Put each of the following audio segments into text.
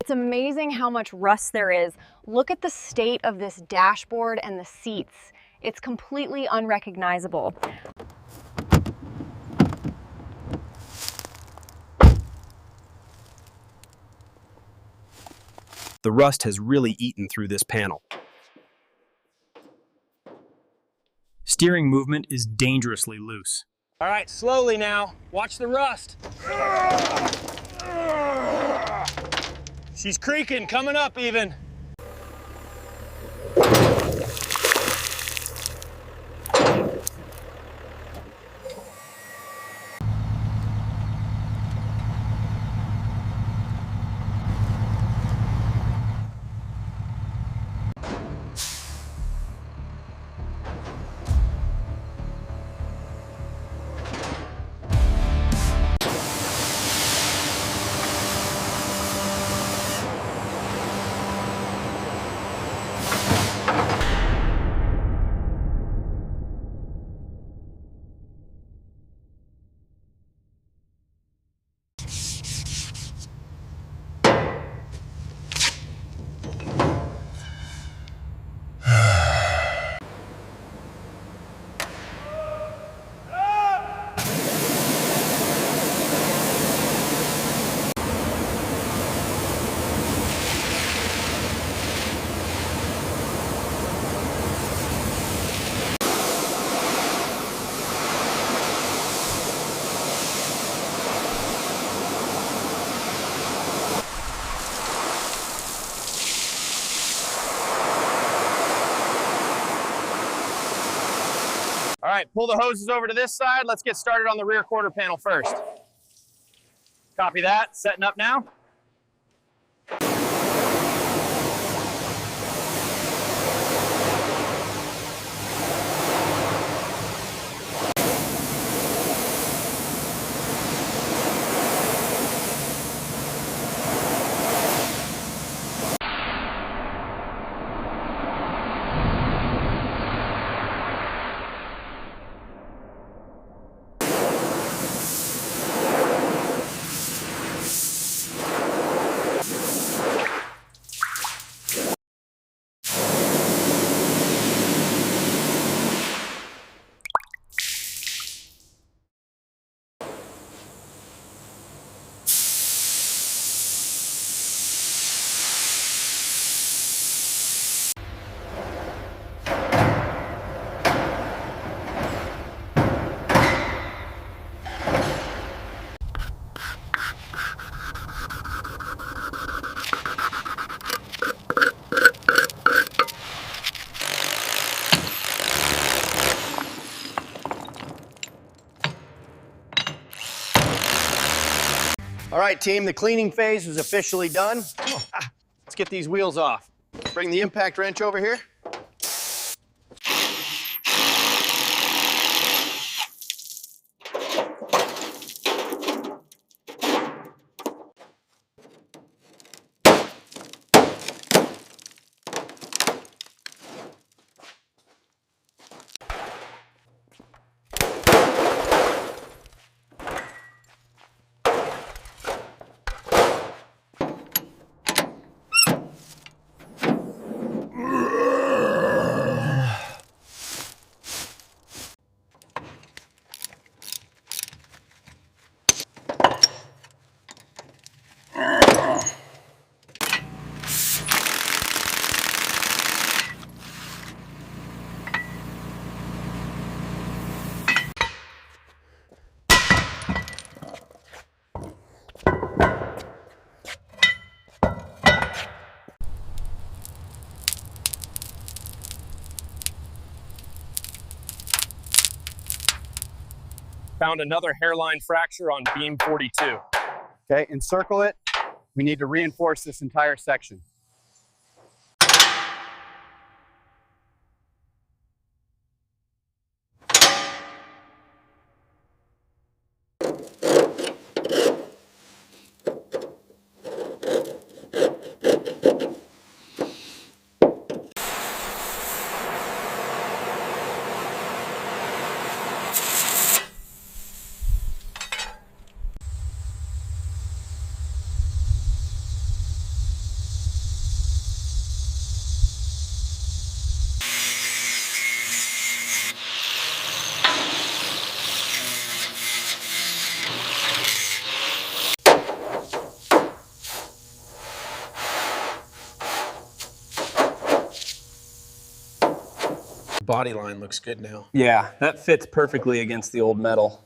It's amazing how much rust there is. Look at the state of this dashboard and the seats. It's completely unrecognizable. The rust has really eaten through this panel. Steering movement is dangerously loose. All right, slowly now. Watch the rust. She's creaking, coming up even. All right, pull the hoses over to this side. Let's get started on the rear quarter panel first. Copy that, setting up now. All right, team, the cleaning phase is officially done. Let's get these wheels off. Bring the impact wrench over here. Found another hairline fracture on beam 42. Okay, encircle it. We need to reinforce this entire section. body line looks good now. Yeah, that fits perfectly against the old metal.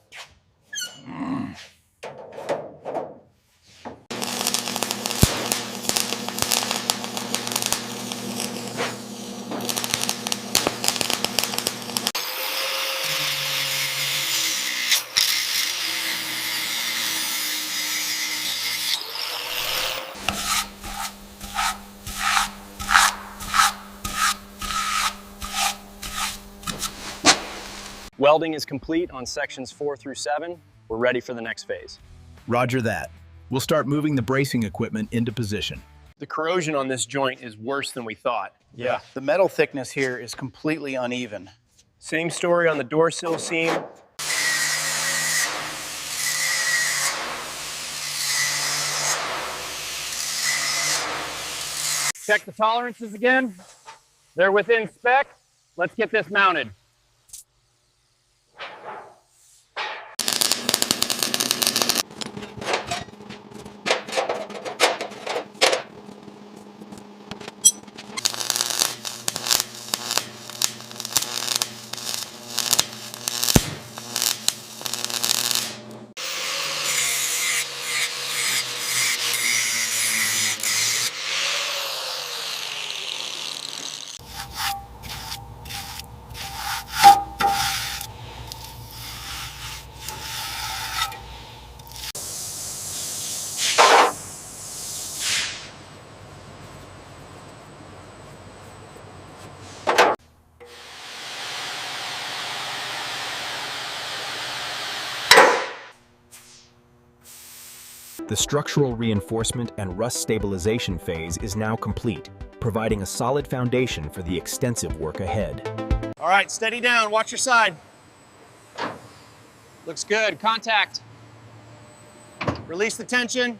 Welding is complete on sections 4 through 7. We're ready for the next phase. Roger that. We'll start moving the bracing equipment into position. The corrosion on this joint is worse than we thought. Yeah. The metal thickness here is completely uneven. Same story on the door sill seam. Check the tolerances again. They're within spec. Let's get this mounted. The structural reinforcement and rust stabilization phase is now complete, providing a solid foundation for the extensive work ahead. All right, steady down, watch your side. Looks good. Contact. Release the tension.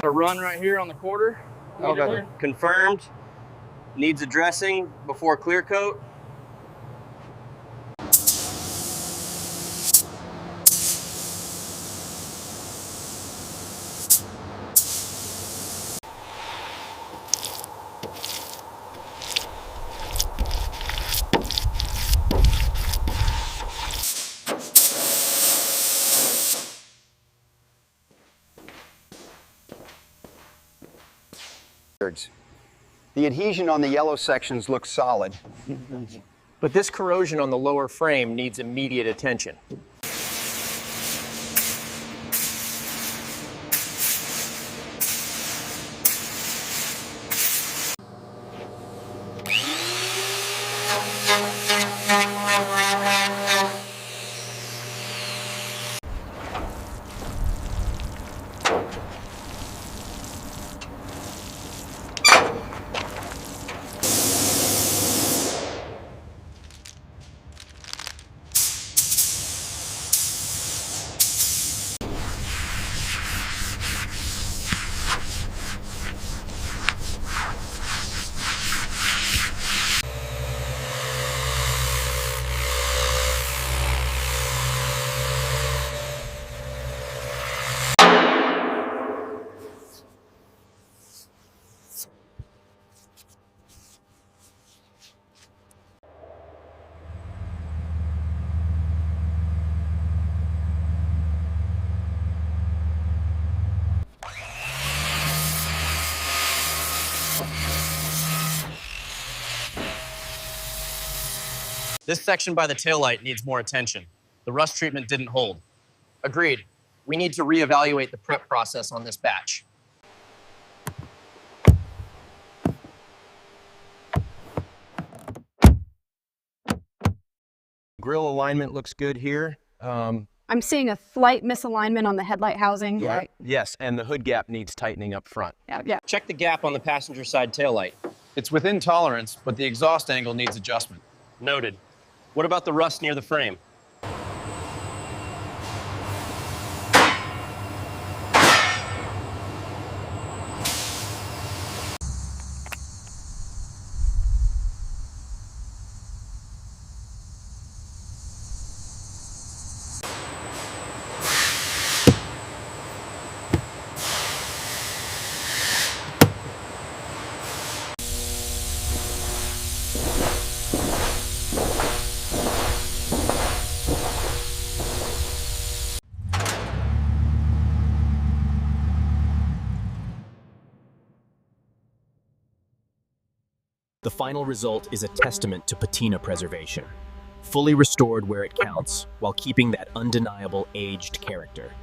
A run right here on the quarter. Okay. Confirmed. Needs a dressing before clear coat. The adhesion on the yellow sections looks solid. But this corrosion on the lower frame needs immediate attention. This section by the taillight needs more attention. The rust treatment didn't hold. Agreed. We need to reevaluate the prep process on this batch. Grill alignment looks good here. I'm seeing a slight misalignment on the headlight housing. Right. Yes, and the hood gap needs tightening up front. Yeah. Check the gap on the passenger side taillight. It's within tolerance, but the exhaust angle needs adjustment. Noted. What about the rust near the frame? The final result is a testament to patina preservation, fully restored where it counts, while keeping that undeniable aged character.